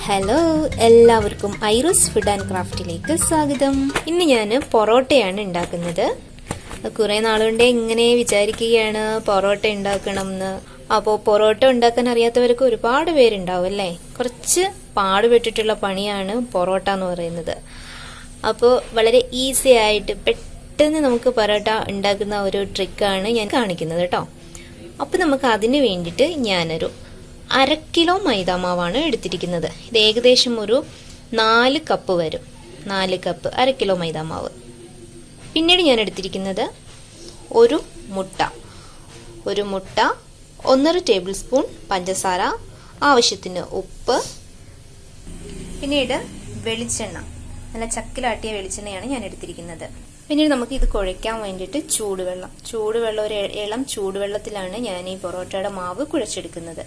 Hello, എല്ലാവർക്കും ഐറൂസ് food and ക്രാഫ്റ്റിലേക്ക് സ്വാഗതം. ഇന്ന് ഞാൻ പൊറോട്ടയാണ് ഉണ്ടാക്കുന്നത്. കുറേ നാളുകൊണ്ടേ ഇങ്ങനെ വിചാരിക്കുകയാണ് പൊറോട്ട ഉണ്ടാക്കണം എന്ന്. അപ്പോൾ പൊറോട്ട ഉണ്ടാക്കാൻ അറിയാത്തവർക്ക് ഒരുപാട് പേരുണ്ടാവും അല്ലേ. കുറച്ച് പാടുപെട്ടിട്ടുള്ള പണിയാണ് പൊറോട്ട എന്ന് പറയുന്നത്. അപ്പോൾ വളരെ ഈസി ആയിട്ട് പെട്ടെന്ന് നമുക്ക് പൊറോട്ട ഉണ്ടാക്കുന്ന ഒരു ട്രിക്കാണ് ഞാൻ കാണിക്കുന്നത് കേട്ടോ. അപ്പോൾ നമുക്ക് അതിന് വേണ്ടിയിട്ട് ഞാനൊരു 1/2 കിലോ മൈദാമാവാണ് എടുത്തിരിക്കുന്നത്. ഇത് ഏകദേശം ഒരു 4 കപ്പ് വരും. 4 കപ്പ് 1/2 കിലോ മൈദാമാവ്. പിന്നീട് ഞാൻ എടുത്തിരിക്കുന്നത് ഒരു മുട്ട, 1.5 ടേബിൾ സ്പൂൺ പഞ്ചസാര, ആവശ്യത്തിന് ഉപ്പ്, പിന്നീട് വെളിച്ചെണ്ണ, നല്ല ചക്കിലാട്ടിയ വെളിച്ചെണ്ണയാണ് ഞാൻ എടുത്തിരിക്കുന്നത്. പിന്നീട് നമുക്ക് ഇത് കുഴയ്ക്കാൻ വേണ്ടിയിട്ട് ചൂടുവെള്ളം ഒരു ഇളം ചൂടുവെള്ളത്തിലാണ് ഞാൻ ഈ പൊറോട്ടയുടെ മാവ് കുഴച്ചെടുക്കുന്നത്.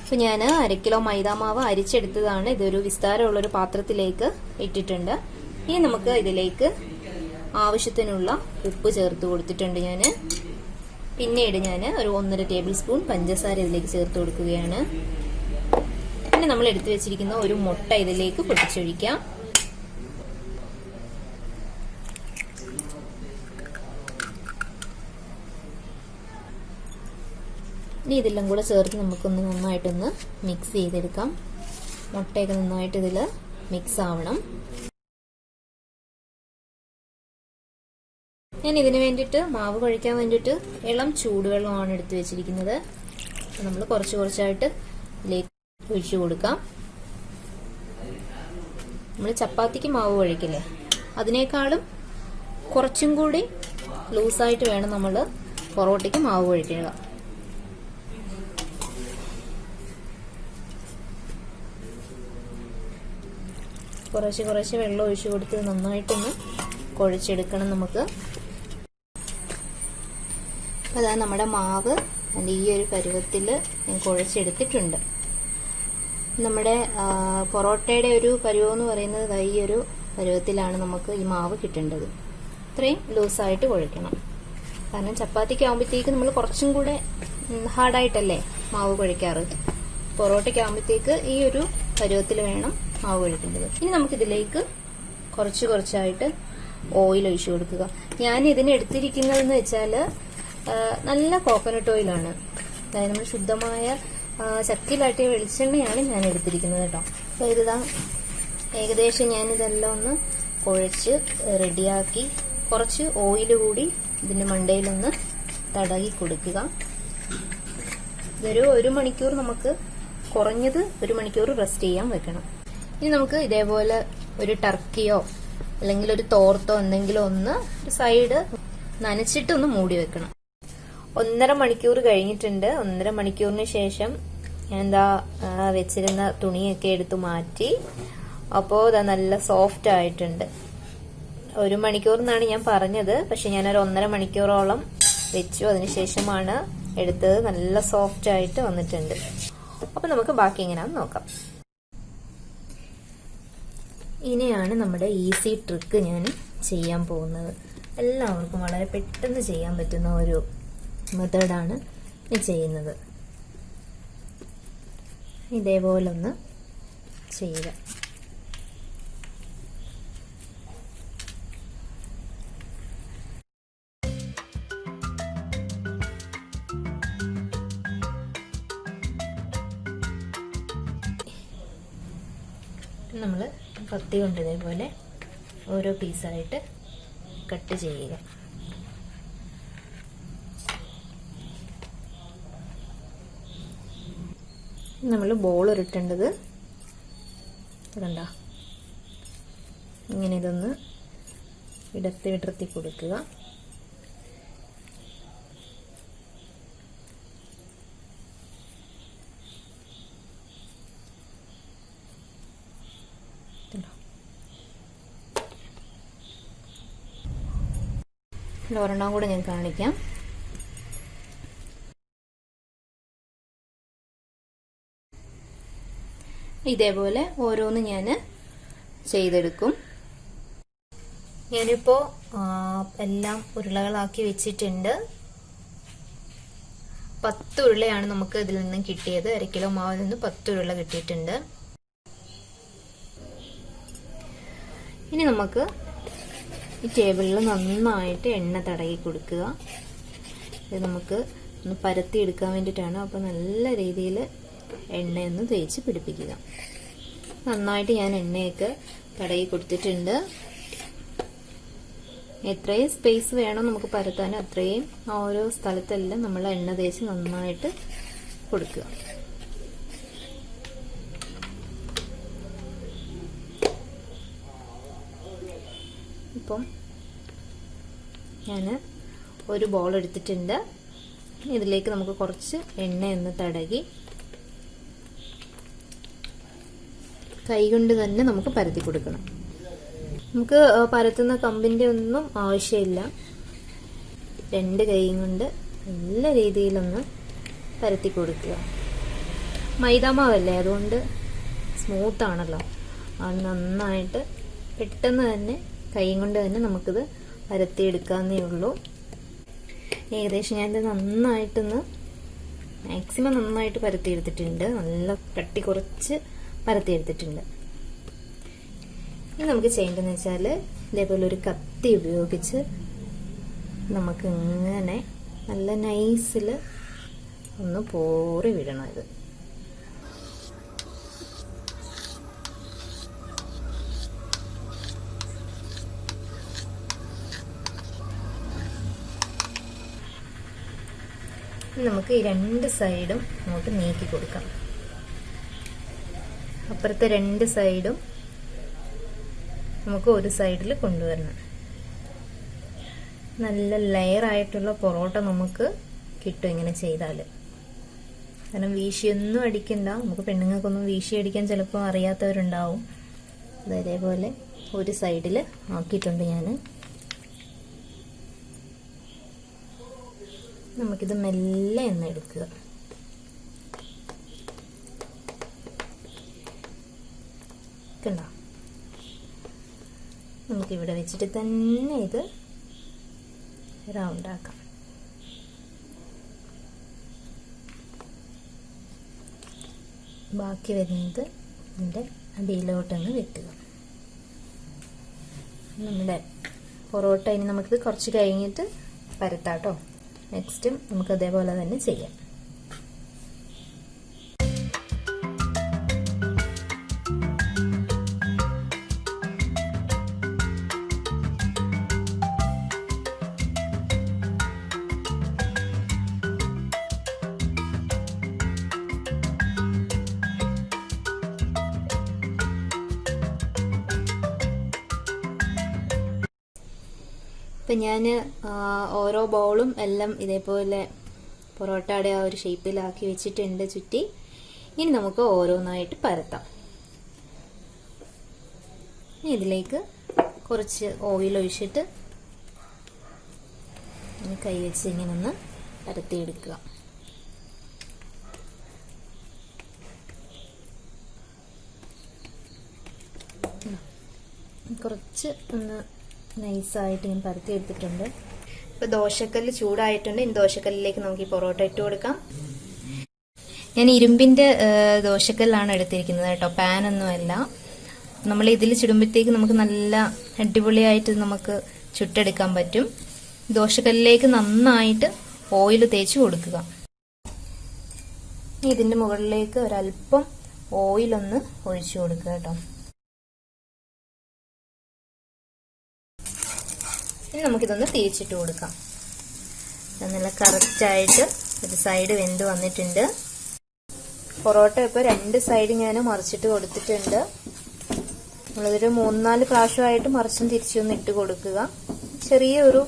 അപ്പോൾ ഞാൻ 1/2 കിലോ മൈദാമാവ് അരിച്ചെടുത്തതാണ്. ഇതൊരു വിസ്താരമുള്ളൊരു പാത്രത്തിലേക്ക് ഇട്ടിട്ടുണ്ട്. ഇനി നമുക്ക് ഇതിലേക്ക് ആവശ്യത്തിനുള്ള ഉപ്പ് ചേർത്ത് കൊടുത്തിട്ടുണ്ട് ഞാൻ. പിന്നീട് ഞാൻ ഒരു 1.5 ടേബിൾ സ്പൂൺ പഞ്ചസാര ഇതിലേക്ക് ചേർത്ത് കൊടുക്കുകയാണ്. പിന്നെ നമ്മൾ എടുത്തു വെച്ചിരിക്കുന്ന ഒരു മുട്ട ഇതിലേക്ക് പൊട്ടിച്ചൊഴിക്കാം. ഇനി ഇതെല്ലാം കൂടെ ചേർത്ത് നമുക്കൊന്ന് നന്നായിട്ടൊന്ന് മിക്സ് ചെയ്തെടുക്കാം. മുട്ടയൊക്കെ നന്നായിട്ട് ഇതിൽ മിക്സ് ആവണം. ഞാൻ ഇതിന് വേണ്ടിയിട്ട് മാവ് കുഴയ്ക്കാൻ വേണ്ടിയിട്ട് ഇളം ചൂടുവെള്ളമാണ് എടുത്തു വെച്ചിരിക്കുന്നത്. നമ്മൾ കുറച്ചായിട്ട് ഇതിലേക്ക് ഒഴിച്ചു കൊടുക്കാം. നമ്മൾ ചപ്പാത്തിക്ക് മാവ് കുഴയ്ക്കില്ലേ, അതിനേക്കാളും കുറച്ചും കൂടി ലൂസായിട്ട് വേണം നമ്മൾ പൊറോട്ടയ്ക്ക് മാവ് കുഴയ്ക്കുക. കുറച്ച് വെള്ളം ഒഴിച്ചു കൊടുത്ത് നന്നായിട്ടൊന്ന് കുഴച്ചെടുക്കണം നമുക്ക്. അതാ നമ്മുടെ മാവ് അതിൻ്റെ ഈ ഒരു പരുവത്തിൽ ഞാൻ കുഴച്ചെടുത്തിട്ടുണ്ട്. നമ്മുടെ പൊറോട്ടയുടെ ഒരു പരുവം എന്ന് പറയുന്നത് ഈ ഒരു പരുവത്തിലാണ് നമുക്ക് ഈ മാവ് കിട്ടേണ്ടത്. ഇത്രയും ലൂസായിട്ട് കുഴയ്ക്കണം. കാരണം ചപ്പാത്തിക്ക് ആകുമ്പോഴത്തേക്ക് നമ്മൾ കുറച്ചും കൂടെ ഹാർഡായിട്ടല്ലേ മാവ് കുഴയ്ക്കാറ്. പൊറോട്ടയ്ക്ക് ആകുമ്പോഴത്തേക്ക് ഈ ഒരു പരുവത്തിൽ വേണം മാവ് കുഴക്കേണ്ടത്. ഇനി നമുക്കിതിലേക്ക് കുറച്ചായിട്ട് ഓയിൽ ഒഴിച്ചു കൊടുക്കുക. ഞാൻ ഇതിന് എടുത്തിരിക്കുന്നതെന്ന് വെച്ചാൽ നല്ല കോക്കനട്ട് ഓയിലാണ്. അതായത് നമ്മൾ ശുദ്ധമായ ചക്കിലാട്ടിയ വെളിച്ചെണ്ണയാണ് ഞാൻ എടുത്തിരിക്കുന്നത് കേട്ടോ. അപ്പോൾ ഇതാ ഏകദേശം ഞാനിതെല്ലാം ഒന്ന് കുഴച്ച് റെഡിയാക്കി കുറച്ച് ഓയിൽ കൂടി ഇതിൻ്റെ മണ്ടയിലൊന്ന് തടകി കൊടുക്കുക. ഇതൊരു 1 മണിക്കൂർ നമുക്ക് കുറഞ്ഞത് 1 മണിക്കൂർ റെസ്റ്റ് ചെയ്യാൻ വെക്കണം. ഇനി നമുക്ക് ഇതേപോലെ ഒരു ടർക്കിയോ അല്ലെങ്കിൽ ഒരു തോർത്തോ എന്തെങ്കിലും ഒന്ന് ഒരു സൈഡ് നനച്ചിട്ട് ഒന്ന് മൂടി വെക്കണം. 1.5 മണിക്കൂർ കഴിഞ്ഞിട്ടുണ്ട്. 1.5 മണിക്കൂറിന് ശേഷം ഞാൻ എന്താ വെച്ചിരുന്ന തുണിയൊക്കെ എടുത്ത് മാറ്റി. അപ്പോൾ ഇതാ നല്ല സോഫ്റ്റ് ആയിട്ടുണ്ട്. 1 മണിക്കൂർ എന്നാണ് ഞാൻ പറഞ്ഞത്, പക്ഷെ ഞാനൊരു 1.5 മണിക്കൂറോളം വെച്ചു. അതിനുശേഷമാണ് എടുത്തത്. നല്ല സോഫ്റ്റ് ആയിട്ട് വന്നിട്ടുണ്ട്. അപ്പോൾ നമുക്ക് ബാക്കി എങ്ങനെയാണെന്ന് നോക്കാം. ഇനിയാണ് നമ്മുടെ ഈസി ട്രിക്ക് ഞാൻ ചെയ്യാൻ പോകുന്നത്. എല്ലാവർക്കും വളരെ പെട്ടെന്ന് ചെയ്യാൻ പറ്റുന്ന ഒരു മെത്തേഡാണ് ഞാൻ ചെയ്യുന്നത്. ഇതേപോലെ ഒന്ന് ചെയ്യുക. നമ്മൾ കത്തി കൊണ്ട് ഇതേപോലെ ഓരോ പീസായിട്ട് കട്ട് ചെയ്യുക. നമ്മൾ ബോൾ ഉരുട്ടേണ്ടത് കണ്ട ഇങ്ങനെ ഇതൊന്ന് വിടർത്തി കൊടുക്കുക. ഒരെണ്ണം കൂടെ ഞാൻ കാണിക്കാം. ഇതേപോലെ ഓരോന്ന് ഞാൻ ചെയ്തെടുക്കും. ഞാനിപ്പോൾ എല്ലാം ഉരുളകളാക്കി വെച്ചിട്ടുണ്ട്. 10 ഉരുളയാണ് നമുക്ക് ഇതിൽ നിന്നും കിട്ടിയത്. 1 കിലോ മാവിൽ നിന്ന് 10 ഉരുള കിട്ടിയിട്ടുണ്ട്. ഇനി നമുക്ക് ഈ ടേബിളിൽ നന്നായിട്ട് എണ്ണ തടവി കൊടുക്കുക. ഇത് നമുക്ക് ഒന്ന് പരത്തി എടുക്കാൻ വേണ്ടിയിട്ടാണ്. അപ്പോൾ നല്ല രീതിയിൽ എണ്ണയൊന്ന് തേച്ച് പിടിപ്പിക്കുക. നന്നായിട്ട് ഞാൻ എണ്ണയൊക്കെ തടവി കൊടുത്തിട്ടുണ്ട്. എത്രയും സ്പേസ് വേണം നമുക്ക് പരത്താൻ അത്രയും ഓരോ സ്ഥലത്തെല്ലാം നമ്മൾ എണ്ണ തേച്ച് നന്നായിട്ട് കൊടുക്കുക. ഇപ്പം ഞാൻ ഒരു ബോൾ എടുത്തിട്ടുണ്ട്. ഇതിലേക്ക് നമുക്ക് കുറച്ച് എണ്ണയൊന്ന് തടകി കൈകൊണ്ട് തന്നെ നമുക്ക് പരത്തി കൊടുക്കണം. നമുക്ക് പരത്തുന്ന കമ്പിന്റെ ഒന്നും ആവശ്യമില്ല. 2 കൈയും കൊണ്ട് നല്ല രീതിയിലൊന്ന് പരത്തി കൊടുക്കുക. മൈദാമാവല്ലേ, അതുകൊണ്ട് സ്മൂത്ത് ആണല്ലോ. അത് നന്നായിട്ട് പെട്ടെന്ന് തന്നെ കൈ കൊണ്ട് തന്നെ നമുക്കിത് പരത്തിയെടുക്കാവുന്നേ ഉള്ളൂ. ഏകദേശം ഞാനിത് നന്നായിട്ടൊന്ന് മാക്സിമം നന്നായിട്ട് പരത്തിയെടുത്തിട്ടുണ്ട്. നല്ല കട്ടി കുറച്ച് പരത്തിയെടുത്തിട്ടുണ്ട്. ഇനി നമുക്ക് ചെയ്യേണ്ടതെന്ന് വെച്ചാൽ ഇതേപോലെ ഒരു കത്തി ഉപയോഗിച്ച് നമുക്ക് ഇങ്ങനെ നല്ല നൈസിൽ ഒന്ന് പോറി വിടണം. ഇത് നമുക്ക് ഈ 2 സൈഡും അങ്ങോട്ട് നീക്കി കൊടുക്കാം. അപ്പുറത്തെ 2 സൈഡും നമുക്ക് ഒരു സൈഡിൽ കൊണ്ടുവരണം. നല്ല ലെയർ ആയിട്ടുള്ള പൊറോട്ട നമുക്ക് കിട്ടും ഇങ്ങനെ ചെയ്താൽ. കാരണം വീശിയൊന്നും അടിക്കണ്ട. നമുക്ക് പെണ്ണുങ്ങൾക്കൊന്നും വീശി അടിക്കാൻ ചിലപ്പോൾ അറിയാത്തവരുണ്ടാവും. അതേപോലെ ഒരു സൈഡിൽ ആക്കിയിട്ടുണ്ട് ഞാൻ. നമുക്കിത് മെല്ലെ ഒന്ന് എടുക്കുക. കണ്ടോ? നമുക്കിവിടെ വെച്ചിട്ട് തന്നെ ഇത് റൗണ്ട് ആക്കാം. ബാക്കി വരുന്നത് ഇതിൻ്റെ അടിയിലോട്ടൊന്ന് വെക്കുക. നമ്മുടെ പൊറോട്ട ഇനി നമുക്കിത് കുറച്ച് കഴിഞ്ഞിട്ട് പരത്താട്ടോ. നെക്സ്റ്റും നമുക്ക് അതേപോലെ തന്നെ ചെയ്യാം. ഇപ്പം ഞാൻ ഓരോ ബൗളും എല്ലാം ഇതേപോലെ പൊറോട്ടയുടെ ആ ഒരു ഷേപ്പിലാക്കി വെച്ചിട്ടുണ്ട് ചുറ്റി. ഇനി നമുക്ക് ഓരോന്നായിട്ട് പരത്താം. ഇതിലേക്ക് കുറച്ച് ഓയിൽ ഒഴിച്ചിട്ട് കൈ വെച്ച് ഇങ്ങനെ ഒന്ന് പരത്തിയെടുക്കുക. കുറച്ച് ഒന്ന് നൈസായിട്ട് ഞാൻ പരത്തി എടുത്തിട്ടുണ്ട്. ഇപ്പോൾ ദോശക്കല്ല് ചൂടായിട്ടുണ്ട്. ഇനി ദോശക്കല്ലിലേക്ക് നമുക്ക് ഈ പൊറോട്ട ഇട്ട് കൊടുക്കാം. ഞാൻ ഇരുമ്പിൻ്റെ ദോശക്കല്ലാണ് എടുത്തിരിക്കുന്നത് കേട്ടോ, പാനൊന്നുമല്ല. നമ്മൾ ഇതിൽ ചുടുമ്പോഴത്തേക്ക് നമുക്ക് നല്ല അടിപൊളിയായിട്ട് നമുക്ക് ചുട്ടെടുക്കാൻ പറ്റും. ദോശക്കല്ലിലേക്ക് നന്നായിട്ട് ഓയിൽ തേച്ച് കൊടുക്കുക. ഇതിൻ്റെ മുകളിലേക്ക് ഒരല്പം ഓയിലൊന്ന് ഒഴിച്ചു കൊടുക്കുക കേട്ടോ. ഇനി നമുക്കിതൊന്ന് തിരിച്ചിട്ട് കൊടുക്കാം. നല്ല കറക്റ്റായിട്ട് ഒരു സൈഡ് വെന്ത് വന്നിട്ടുണ്ട്. പൊറോട്ട ഇപ്പോൾ 2 സൈഡ് ഞാൻ മറിച്ചിട്ട് കൊടുത്തിട്ടുണ്ട്. നമ്മളതൊരു 3-4 പ്രാവശ്യമായിട്ട് മറിച്ചും തിരിച്ചൊന്ന് ഇട്ട് കൊടുക്കുക. ചെറിയൊരു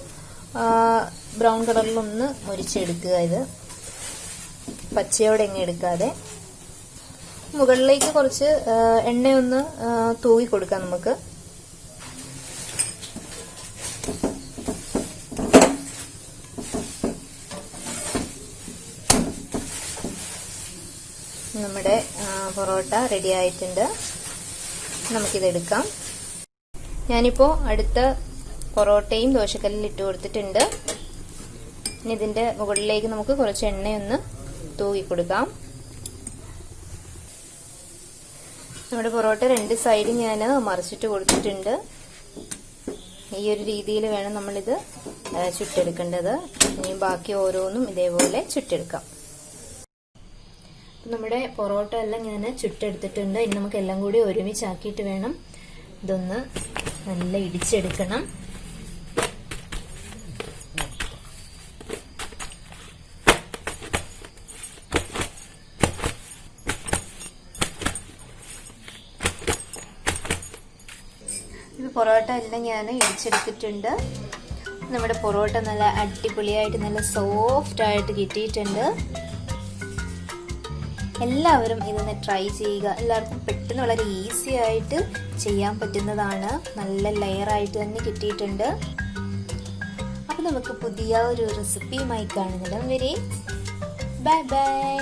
ബ്രൗൺ കളറിലൊന്ന് മുരിച്ചെടുക്കുക. ഇത് പച്ചയോടെ എങ്ങനെ എടുക്കാതെ മുകളിലേക്ക് കുറച്ച് എണ്ണയൊന്ന് തൂവി കൊടുക്കാം നമുക്ക്. നമ്മുടെ പൊറോട്ട റെഡി ആയിട്ടുണ്ട്. നമുക്കിതെടുക്കാം. ഞാനിപ്പോൾ അടുത്ത പൊറോട്ടയും ദോശക്കല്ലിൽ ഇട്ട് കൊടുത്തിട്ടുണ്ട്. ഇനി ഇതിൻ്റെ മുകളിലേക്ക് നമുക്ക് കുറച്ച് എണ്ണയൊന്ന് തൂക്കി കൊടുക്കാം. നമ്മുടെ പൊറോട്ട 2 സൈഡും ഞാൻ മറിച്ചിട്ട് കൊടുത്തിട്ടുണ്ട്. ഈ ഒരു രീതിയിൽ വേണം നമ്മളിത് ചുട്ടെടുക്കേണ്ടത്. ഇനി ബാക്കി ഓരോന്നും ഇതേപോലെ ചുട്ടെടുക്കാം. നമ്മുടെ പൊറോട്ട എല്ലാം ഞാൻ ചുട്ടെടുത്തിട്ടുണ്ട്. ഇനി നമുക്ക് എല്ലാം കൂടി ഒരുമിച്ചാക്കിയിട്ട് വേണം ഇതൊന്ന് നല്ല ഇടിച്ചെടുക്കണം. പൊറോട്ട എല്ലാം ഞാൻ ഇടിച്ചെടുത്തിട്ടുണ്ട്. നമ്മുടെ പൊറോട്ട നല്ല അടിപൊളിയായിട്ട് നല്ല സോഫ്റ്റ് ആയിട്ട് കിട്ടിയിട്ടുണ്ട്. എല്ലാവരും ഇതൊന്ന് ട്രൈ ചെയ്യുക. എല്ലാവർക്കും പെട്ടെന്ന് വളരെ ഈസി ആയിട്ട് ചെയ്യാൻ പറ്റുന്നതാണ്. നല്ല ലെയറായിട്ട് തന്നെ കിട്ടിയിട്ടുണ്ട്. അപ്പോൾ നമുക്ക് പുതിയ ഒരു റെസിപ്പിയുമായി കാണുന്നിടം വരെ ബൈ ബൈ.